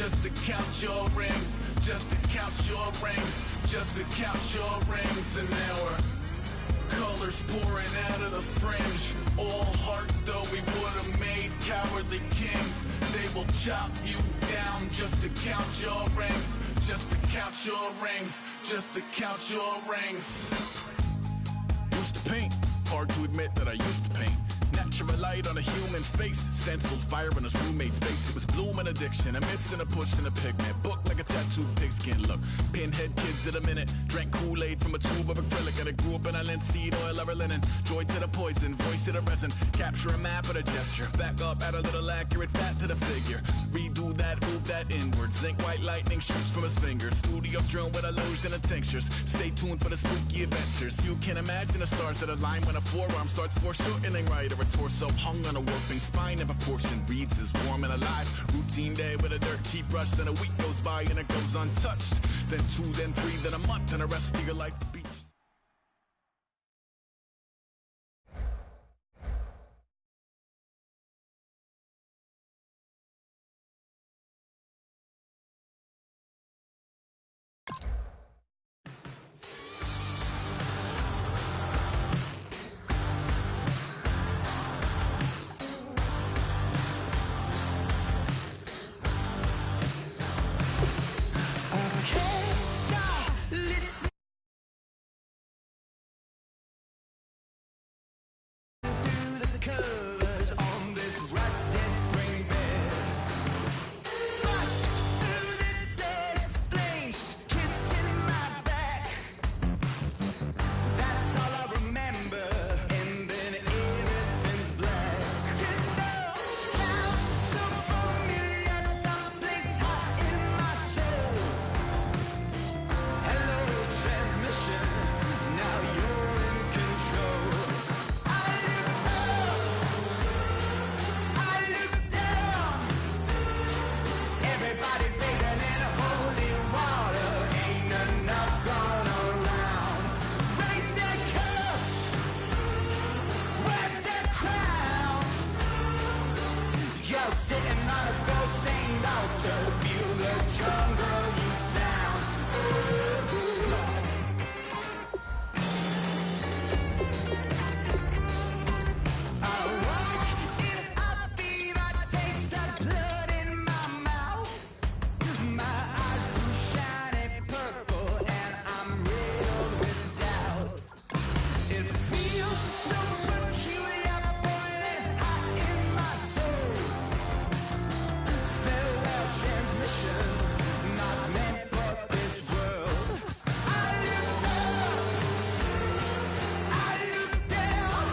just to count your rings, just to count your rings, just to count your rings. And now we're colors pouring out of the fringe. All heart though we would have made cowardly kings. They will chop you down just to count your rings, just to count your rings, just to count your rings. Used to paint, hard to admit that I used to paint. Natural light on a human face, stenciled fire in his roommate's face. It was bloom and addiction, a miss and a push and a pigment. Book like a tattooed pigskin look. Pinhead kids in a minute, drank Kool-Aid from a tube of acrylic. And I grew up in a linseed oil or a linen. Joy to the poison, voice to the resin. Capture a map of a gesture, back up, add a little accurate fat to the figure. Redo that, move that inward. Zinc white lightning shoots from his fingers. Studio strewn with illusion and tinctures. Stay tuned for the spooky adventures. You can imagine the stars that align when a forearm starts foreshortening right, or a torso hung on a warping spine in proportion. Reads as warm and alive. Routine day with a dirt cheap brush. Then a week goes by and it goes untouched. Then 2, then 3, then a month, and the rest of your life to be. Colors on this rusty spring bed. Bust through the day's flames, kissing my back. That's all I remember, and then everything's black. You know, sounds so familiar, someplace hot in my soul. Hello, transmission, now you're in control. Everybody's bathing in holy water, ain't enough gone around. Raise their cups, wear their crowns. You're sitting on a gold-stained altar, feel the jungle you sound. I walk in a fever, taste the blood in my mouth. My eyes blue shiny purple, and I'm riddled with doubt. It feels so peculiar, boiling hot in my soul. Farewell transmission, not meant for this world. I look up, I look down.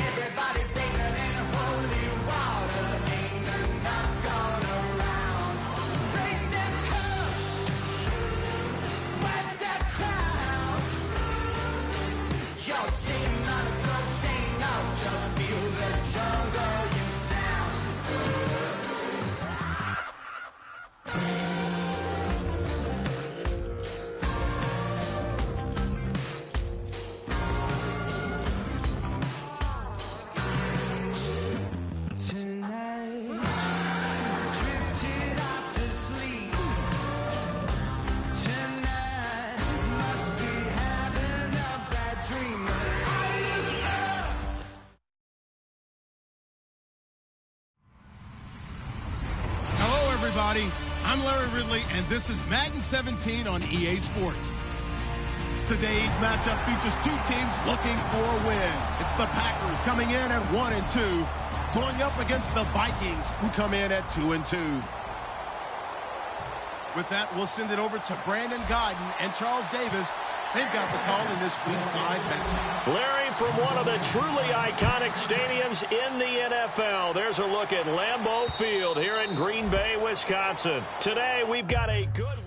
Everybody's bathing in holy water, ain't enough gone around. Raise their cups, wear their crowns. You're sitting on a gold-stained altar, feel the jungle you sound. Tonight, drifted off to sleep. Tonight, must be having a bad dream. I look up. Hello, everybody. I'm Larry Ridley, and this is Madden 17 on EA Sports. Today's matchup features two teams looking for a win. It's the Packers coming in at 1-2, going up against the Vikings, who come in at 2-2. With that, we'll send it over to Brandon Guyton and Charles Davis. They've got the call in this Week 5 matchup. Larry, from one of the truly iconic stadiums in the NFL, there's a look at Lambeau Field here in Green Bay, Wisconsin. Today, we've got a good...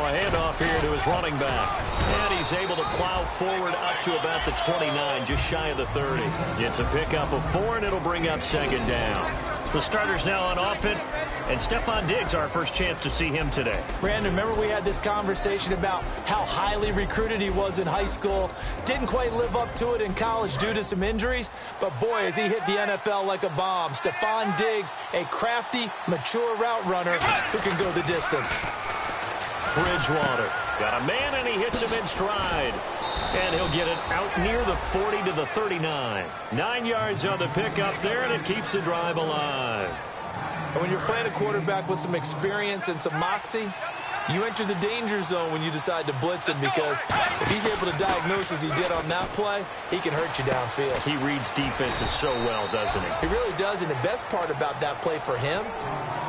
Now a handoff here to his running back. And he's able to plow forward up to about the 29, just shy of the 30. It's a pickup of 4, and it'll bring up second down. The starters now on offense, and Stephon Diggs, our first chance to see him today. Brandon, remember we had this conversation about how highly recruited he was in high school. Didn't quite live up to it in college due to some injuries, but boy, has he hit the NFL like a bomb. Stephon Diggs, a crafty, mature route runner who can go the distance. Bridgewater got a man, and he hits him in stride. And he'll get it out near the 40 to the 39. 9 yards on the pickup there, and it keeps the drive alive. And when you're playing a quarterback with some experience and some moxie, you enter the danger zone when you decide to blitz him, because if he's able to diagnose as he did on that play, he can hurt you downfield. He reads defenses so well, doesn't he? He really does, and the best part about that play for him,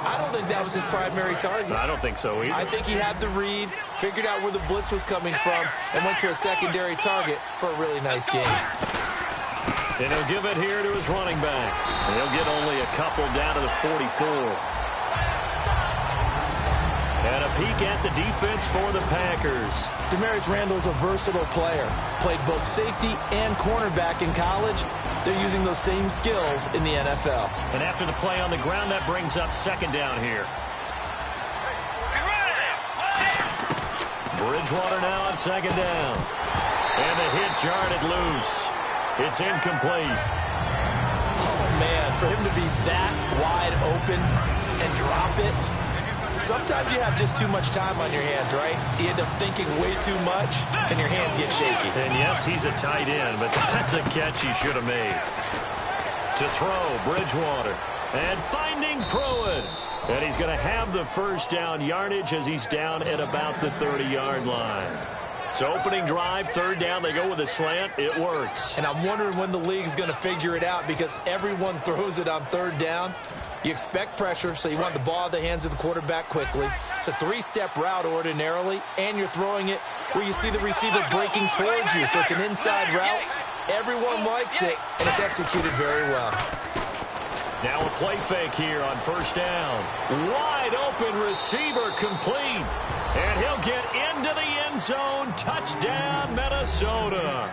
I don't think that was his primary target. I don't think so either. I think he had the read, figured out where the blitz was coming from, and went to a secondary target for a really nice game. And he'll give it here to his running back. And he'll get only a couple down to the 44. And a peek at the defense for the Packers. Damarius Randall's a versatile player. Played both safety and cornerback in college. They're using those same skills in the NFL. And after the play on the ground, that brings up second down here. Bridgewater now on second down. And the hit jarred it loose. It's incomplete. Oh, man, for him to be that wide open and drop it. Sometimes you have just too much time on your hands, right? You end up thinking way too much, and your hands get shaky. And yes, he's a tight end, but that's a catch he should have made. To throw, Bridgewater. And finding Pruitt. And he's going to have the first down yardage as he's down at about the 30-yard line. So opening drive, third down, they go with a slant. It works. And I'm wondering when the league's going to figure it out, because everyone throws it on third down. You expect pressure, so you want the ball in the hands of the quarterback quickly. It's a three-step route ordinarily, and you're throwing it where you see the receiver breaking towards you. So it's an inside route. Everyone likes it, and it's executed very well. Now a play fake here on first down. Wide open receiver complete. And he'll get into the end zone. Touchdown, Minnesota.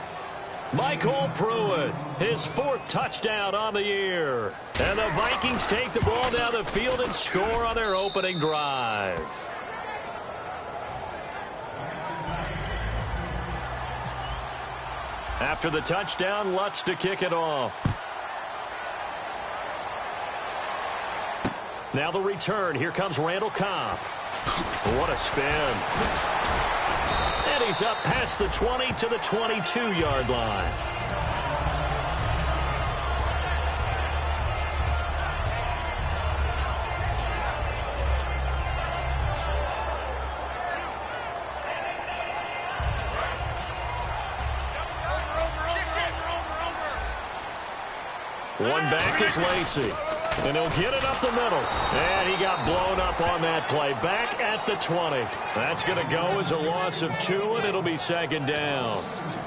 Michael Pruitt, his 4th touchdown on the year. And the Vikings take the ball down the field and score on their opening drive. After the touchdown, Lutz to kick it off. Now the return. Here comes Randall Cobb. What a spin. And he's up past the 20 to the 22-yard line. One back is Lacey. And he'll get it up the middle. And he got blown up on that play. Back at the 20. That's going to go as a loss of 2, and it'll be second down.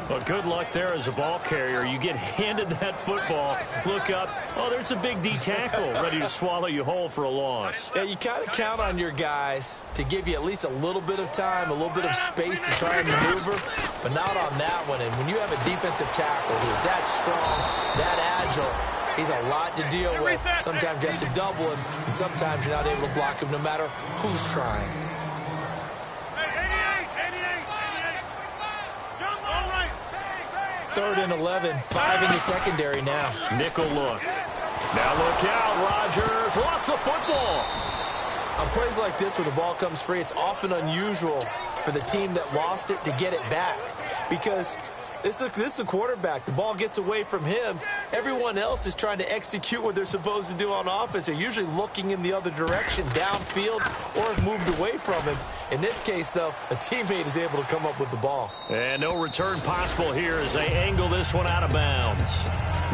But good luck there as a ball carrier. You get handed that football, look up, oh, there's a big D tackle ready to swallow you whole for a loss. Yeah, you kind of count on your guys to give you at least a little bit of time, a little bit of space to try and maneuver, but not on that one. And when you have a defensive tackle who's that strong, that agile, he's a lot to deal with. Sometimes you have to double him, and sometimes you're not able to block him no matter who's trying. Third and 11, 5 in the secondary now. Nickel look. Now look out, Rodgers lost the football. On plays like this where the ball comes free, it's often unusual for the team that lost it to get it back, because this is the quarterback. The ball gets away from him. Everyone else is trying to execute what they're supposed to do on offense. They're usually looking in the other direction, downfield, or have moved away from him. In this case, though, a teammate is able to come up with the ball. And no return possible here as they angle this one out of bounds.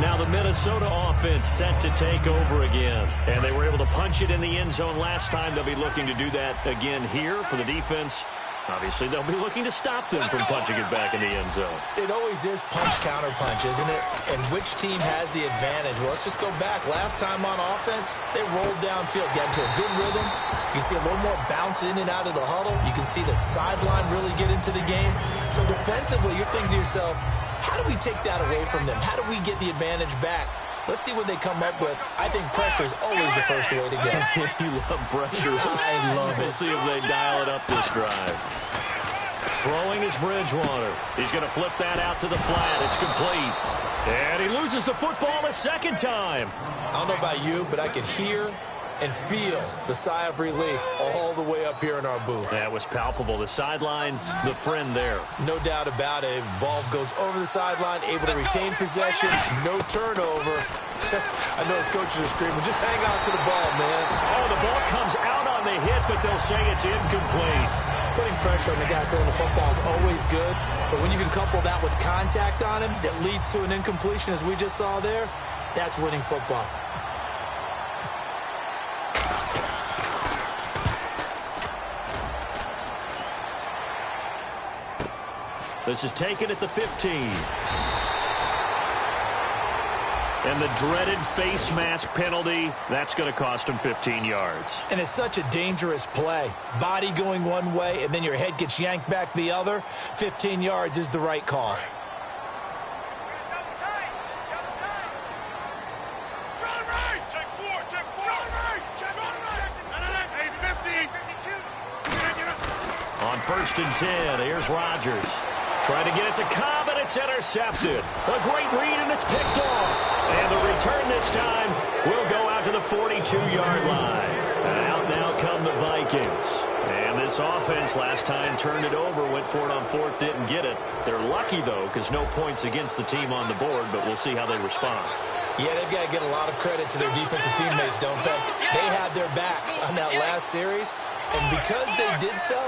Now the Minnesota offense set to take over again. And they were able to punch it in the end zone last time. They'll be looking to do that again here for the defense. Obviously, they'll be looking to stop them from punching it back in the end zone. It always is punch-counter-punch, isn't it? And which team has the advantage? Well, let's just go back. Last time on offense, they rolled downfield, got into a good rhythm. You can see a little more bounce in and out of the huddle. You can see the sideline really get into the game. So defensively, you're thinking to yourself, how do we take that away from them? How do we get the advantage back? Let's see what they come up with. I think pressure is always the first way to go. You love pressure. I love it. We'll see if they dial it up this drive. Throwing is Bridgewater. He's going to flip that out to the flat. It's complete. And he loses the football a second time. I don't know about you, but I can hear and feel the sigh of relief all the way up here in our booth. That was palpable. The sideline, the friend there. No doubt about it. Ball goes over the sideline, able to retain possession, no turnover. I know his coaches are screaming, just hang on to the ball, man. Oh, the ball comes out on the hit, but they'll say it's incomplete. Putting pressure on the guy throwing the football is always good, but when you can couple that with contact on him that leads to an incompletion, as we just saw there, that's winning football. This is taken at the 15. And the dreaded face mask penalty, that's going to cost him 15 yards. And it's such a dangerous play. Body going one way, and then your head gets yanked back the other. 15 yards is the right call. On 1st and 10, here's Rodgers. Trying to get it to Cobb, and it's intercepted. A great read, and it's picked off. And the return this time will go out to the 42-yard line. And out now come the Vikings. And this offense last time turned it over, went for it on 4th, didn't get it. They're lucky, though, because no points against the team on the board, but we'll see how they respond. Yeah, they've got to get a lot of credit to their defensive teammates, don't they? They had their backs on that last series, and because they did so,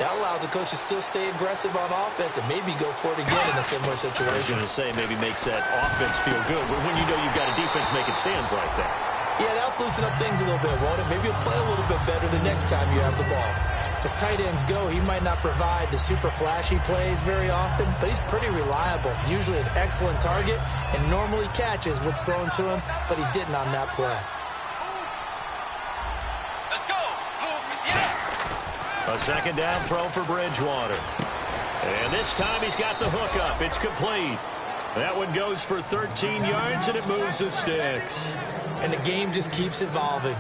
that allows the coach to still stay aggressive on offense and maybe go for it again in a similar situation. I was going to say, maybe makes that offense feel good when you know you've got a defense making stands like that. Yeah, that'll loosen up things a little bit, won't it? Maybe you'll play a little bit better the next time you have the ball. As tight ends go, he might not provide the super flashy plays very often, but he's pretty reliable. Usually an excellent target and normally catches what's thrown to him, but he didn't on that play. A second down throw for Bridgewater. And this time he's got the hook up. It's complete. That one goes for 13 yards, and it moves the sticks. And the game just keeps evolving.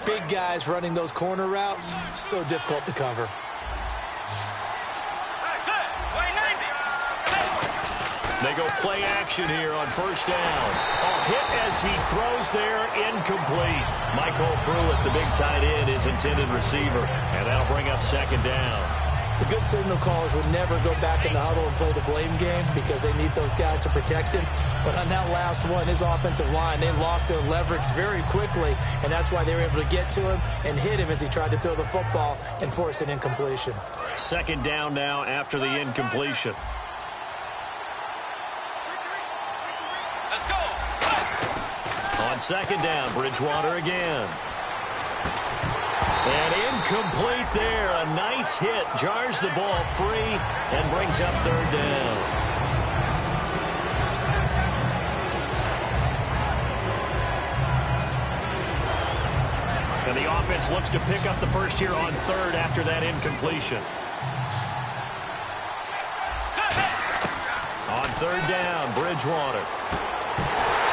Big guys running those corner routes, so difficult to cover. They go play action here on 1st down. A hit as he throws there, incomplete. Michael Pruitt, the big tight end, is intended receiver, and that'll bring up 2nd down. The good signal callers would never go back in the huddle and play the blame game because they need those guys to protect him. But on that last one, his offensive line, they lost their leverage very quickly, and that's why they were able to get to him and hit him as he tried to throw the football and force an incompletion. 2nd down now after the incompletion. On 2nd down, Bridgewater again. And incomplete there. A nice hit. Jars the ball free and brings up 3rd down. And the offense looks to pick up the first here on 3rd after that incompletion. On 3rd down, Bridgewater.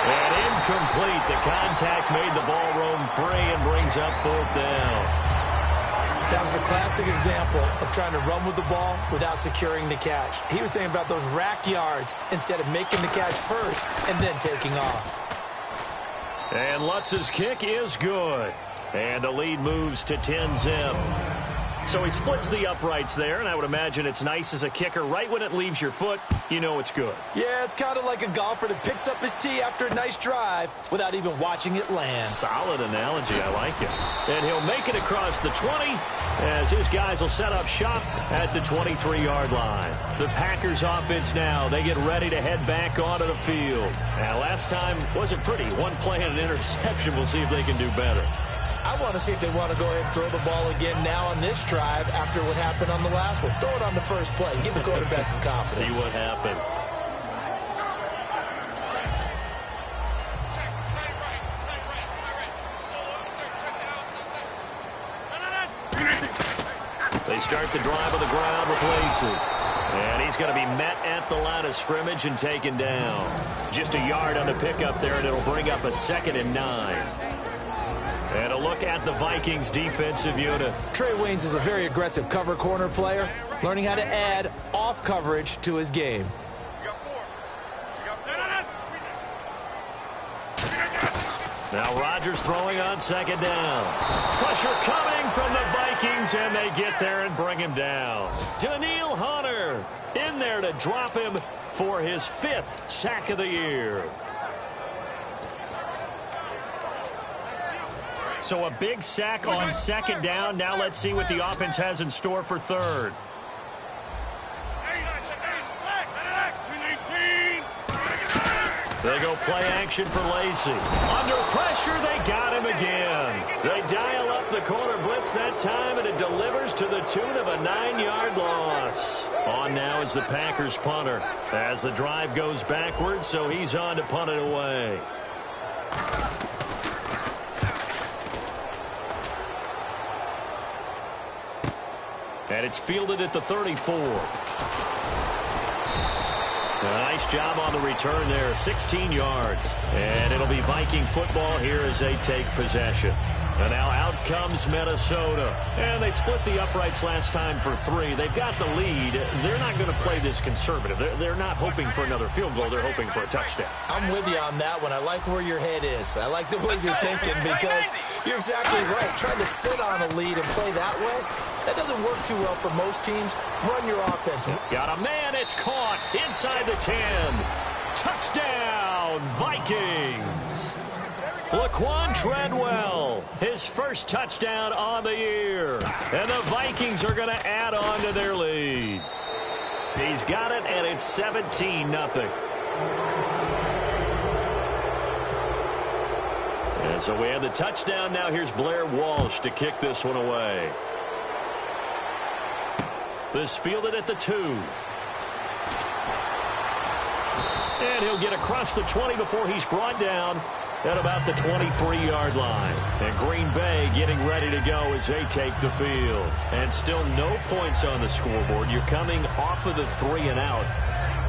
And incomplete. The contact made the ball roam free and brings up 4th down. That was a classic example of trying to run with the ball without securing the catch. He was thinking about those rack yards instead of making the catch first and then taking off. And Lutz's kick is good. And the lead moves to 10-zip. So he splits the uprights there, and I would imagine it's nice as a kicker. Right when it leaves your foot, you know it's good. Yeah, it's kind of like a golfer that picks up his tee after a nice drive without even watching it land. Solid analogy. I like it. And he'll make it across the 20 as his guys will set up shop at the 23-yard line. The Packers offense now, they get ready to head back onto the field. And last time wasn't pretty. One play and an interception. We'll see if they can do better. I want to see if they want to go ahead and throw the ball again now on this drive after what happened on the last one. Throw it on the first play. Give the quarterback some confidence. See what happens. They start the drive on the ground with Lacey. And he's going to be met at the line of scrimmage and taken down. Just a yard on the pickup there, and it'll bring up a 2nd and 9. And a look at the Vikings defensive unit. Trey Waynes is a very aggressive cover corner player, learning how to add off coverage to his game. Now Rodgers throwing on 2nd down. Pressure coming from the Vikings, and they get there and bring him down. Danielle Hunter in there to drop him for his 5th sack of the year. So a big sack on 2nd down. Now let's see what the offense has in store for 3rd. They go play action for Lacey. Under pressure, they got him again. They dial up the corner blitz that time, and it delivers to the tune of a 9-yard loss. On now is the Packers punter as the drive goes backwards, so he's on to punt it away. And it's fielded at the 34. Nice job on the return there, 16 yards. And it'll be Viking football here as they take possession. And now out comes Minnesota. And they split the uprights last time for 3. They've got the lead. They're not going to play this conservative. They're not hoping for another field goal. They're hoping for a touchdown. I'm with you on that one. I like where your head is. I like the way you're thinking because you're exactly right. Trying to sit on a lead and play that way, that doesn't work too well for most teams. Run your offense. Got a man. It's caught inside the 10. Touchdown, Vikings. Laquan Treadwell, his first touchdown on the year. And the Vikings are going to add on to their lead. He's got it, and it's 17-0. And so we have the touchdown. Now here's Blair Walsh to kick this one away. This fielded at the 2. And he'll get across the 20 before he's brought down at about the 23-yard line. And Green Bay getting ready to go as they take the field. And still no points on the scoreboard. You're coming off of the 3 and out.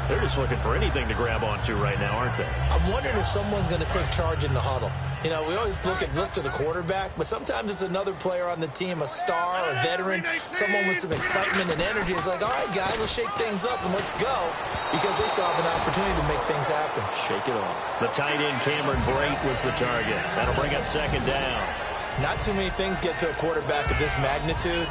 They're just looking for anything to grab onto right now, aren't they? I'm wondering if someone's going to take charge in the huddle. You know, we always look to the quarterback, but sometimes it's another player on the team, a star, a veteran, someone with some excitement and energy. It's like, all right, guys, let's shake things up and let's go, because they still have an opportunity to make things happen. Shake it off. The tight end, Cameron Brate, was the target. That'll bring up 2nd down. Not too many things get to a quarterback of this magnitude,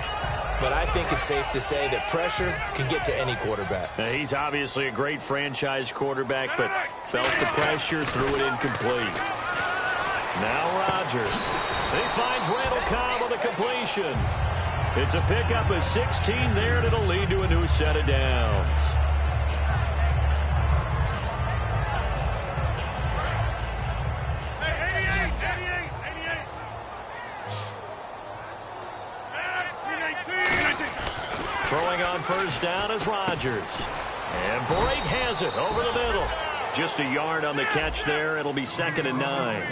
but I think it's safe to say that pressure can get to any quarterback. Now, he's obviously a great franchise quarterback, but felt the pressure, threw it incomplete. Now Rodgers. He finds Randall Cobb on the completion. It's a pickup of 16 there, and it'll lead to a new set of downs. Throwing on first down is Rodgers. And Brate has it over the middle. Just a yard on the catch there. It'll be 2nd and 9.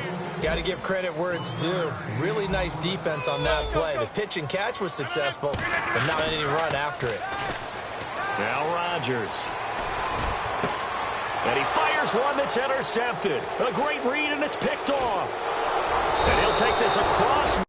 Got to give credit where it's due. Really nice defense on that play. The pitch and catch was successful, but not any run after it. Now Rodgers. And he fires one that's intercepted. A great read, and it's picked off. And he'll take this across